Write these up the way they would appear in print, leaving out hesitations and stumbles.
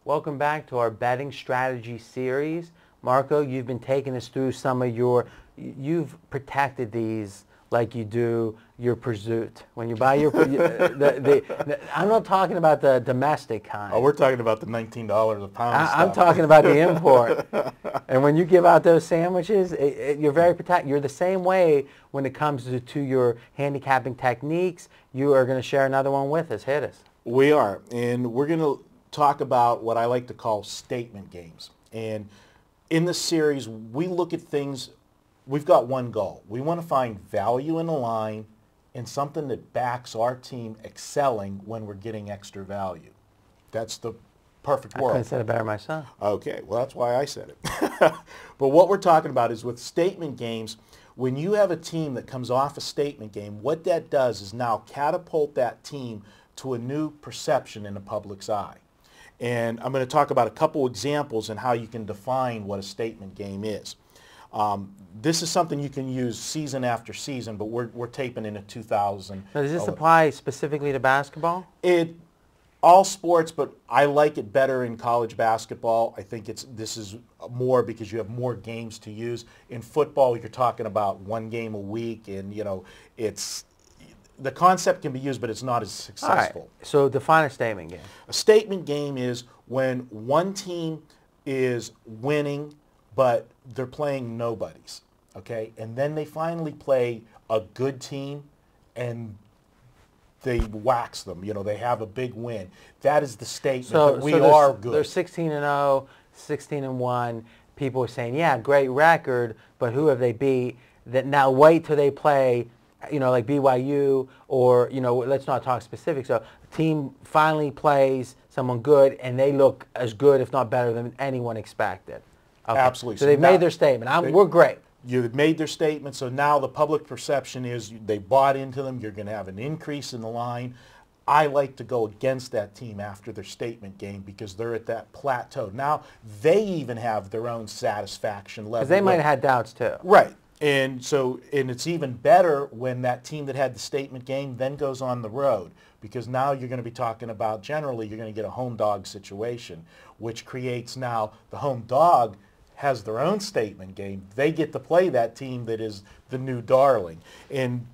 Welcome back to our betting strategy series. Marco, you've been taking us through some of you've protected these like you do your Pursuit. When you buy your, I'm not talking about the domestic kind. Oh, we're talking about the $19 a pound stuff. I'm talking about the import. And when you give out those sandwiches, you're very protected. You're the same way when it comes to your handicapping techniques. You are going to share another one with us. Hit us. We are, and we're going to talk about what I like to call statement games. And in this series, we look at things, we've got one goal. We want to find value in a line and something that backs our team excelling when we're getting extra value. That's the perfect world. I couldn't have said it better myself. Okay, well, that's why I said it. But what we're talking about is with statement games, when you have a team that comes off a statement game, what that does is now catapult that team to a new perception in the public's eye. And I'm going to talk about a couple examples and how you can define what a statement game is. This is something you can use season after season, but we're taping in a 2000. Now, does this apply specifically to basketball? All sports, but I like it better in college basketball. I think this is more because you have more games to use. In football, you're talking about one game a week, and the concept can be used, but it's not as successful. All right. So define a statement game. A statement game is when one team is winning, but they're playing nobodies, okay? And then they finally play a good team, and they wax them. They have a big win. That is the statement that we are good. They're 16-0, 16-1. People are saying, yeah, great record, but who have they beat? That now wait till they play, like BYU, or, let's not talk specifics. So the team finally plays someone good, and they look as good, if not better, than anyone expected. Okay. Absolutely. So they've made their statement. We're great. You've made their statement, so now the public perception is they bought into them. You're going to have an increase in the line. I like to go against that team after their statement game because they're at that plateau. Now they even have their own satisfaction level. Because they might have had doubts too. Right. And it's even better when that team that had the statement game then goes on the road, because now you're going to be talking about, generally, you're going to get a home dog situation, which creates now the home dog has their own statement game. They get to play that team that is the new darling. And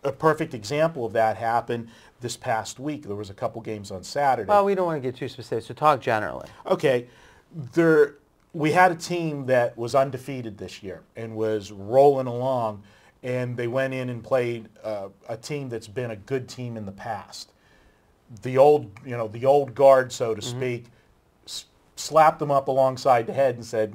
a perfect example of that happened this past week. There was a couple games on Saturday. Well, we don't want to get too specific, so talk generally. Okay. We had a team that was undefeated this year and was rolling along, and they went in and played a team that's been a good team in the past. The old guard, so to speak, slapped them up alongside the head and said,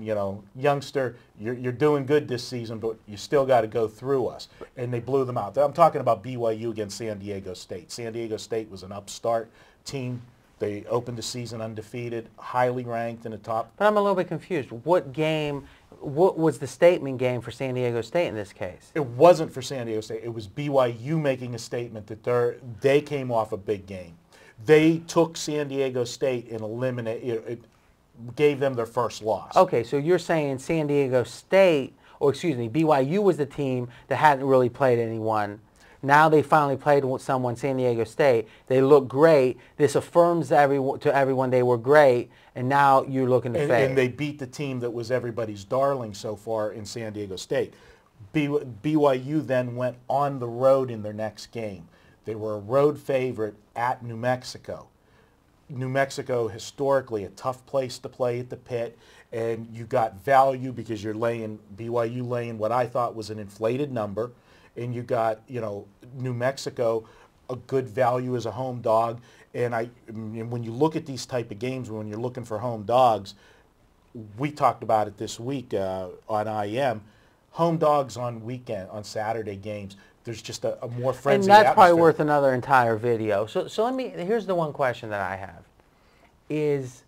youngster, you're doing good this season, but you still got to go through us. And they blew them out. I'm talking about BYU against San Diego State. San Diego State was an upstart team. They opened the season undefeated, highly ranked in the top. But I'm a little bit confused. What was the statement game for San Diego State in this case? It wasn't for San Diego State. It was BYU making a statement that they came off a big game. They took San Diego State and it gave them their first loss. Okay, so you're saying San Diego State, BYU was the team that hadn't really played anyone. Now they finally played with someone, San Diego State. They look great. This affirms to everyone they were great, and now you're looking to fade. And they beat the team that was everybody's darling so far in San Diego State. BYU then went on the road in their next game. They were a road favorite at New Mexico. New Mexico, historically, a tough place to play at the pit, and you got value because BYU laying what I thought was an inflated number, and you got, New Mexico, a good value as a home dog. And when you look at these type of games, when you're looking for home dogs, we talked about it this week on IM, home dogs on Saturday games, there's just a more frenzied atmosphere. And that's probably atmosphere. worth another entire video. So here's the one question that I have is,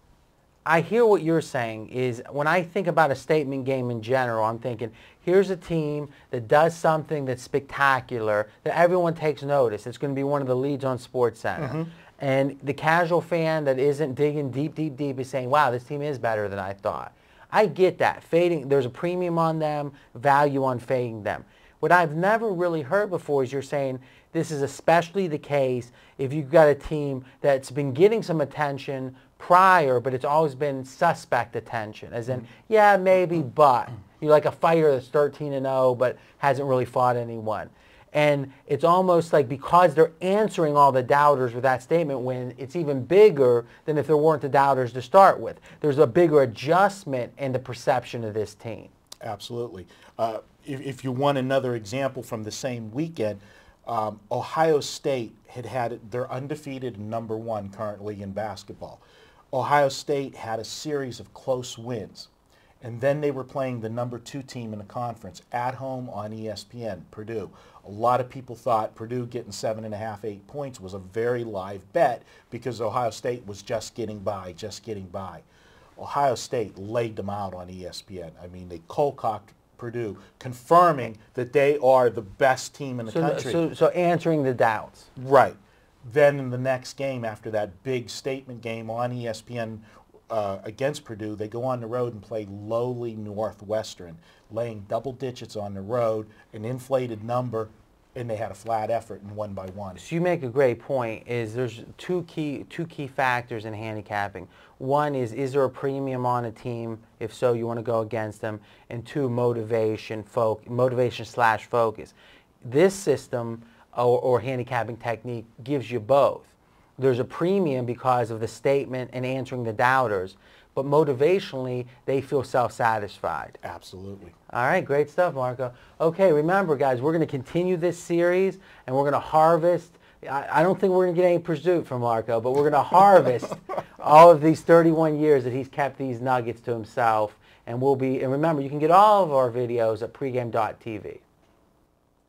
I hear what you're saying is when I think about a statement game in general, I'm thinking, here's a team that does something that's spectacular, that everyone takes notice. It's going to be one of the leads on SportsCenter. Mm-hmm. And the casual fan that isn't digging deep is saying, wow, this team is better than I thought. I get that. Fading, there's a premium on them, value on fading them. What I've never really heard before is you're saying this is especially the case if you've got a team that's been getting some attention prior, but it's always been suspect attention, as in, yeah, maybe, but. You're like a fighter that's 13-0, but hasn't really fought anyone. And it's almost like because they're answering all the doubters with that statement when it's even bigger than if there weren't the doubters to start with. There's a bigger adjustment in the perception of this team. Absolutely. If you want another example from the same weekend, Ohio State they're undefeated #1 currently in basketball. Ohio State had a series of close wins. And then they were playing the #2 team in the conference at home on ESPN, Purdue. A lot of people thought Purdue getting 7.5, 8 points was a very live bet because Ohio State was just getting by. Ohio State laid them out on ESPN. I mean, they cold-cocked Purdue, confirming that they are the best team in the country. So answering the doubts. Right. Then in the next game, after that big statement game on ESPN, against Purdue, they go on the road and play lowly Northwestern, laying double digits on the road, an inflated number, and they had a flat effort and won by 1. So you make a great point. There's two key factors in handicapping. One is there a premium on a team? If so, you want to go against them. And 2, motivation / focus. This system or handicapping technique gives you both. There's a premium because of the statement and answering the doubters, but motivationally, they feel self-satisfied. Absolutely. All right, great stuff, Marco. Okay, remember, guys, we're going to continue this series, and we're going to harvest. I don't think we're going to get any pursuit from Marco, but we're going to harvest all of these 31 years that he's kept these nuggets to himself, and remember, you can get all of our videos at pregame.tv.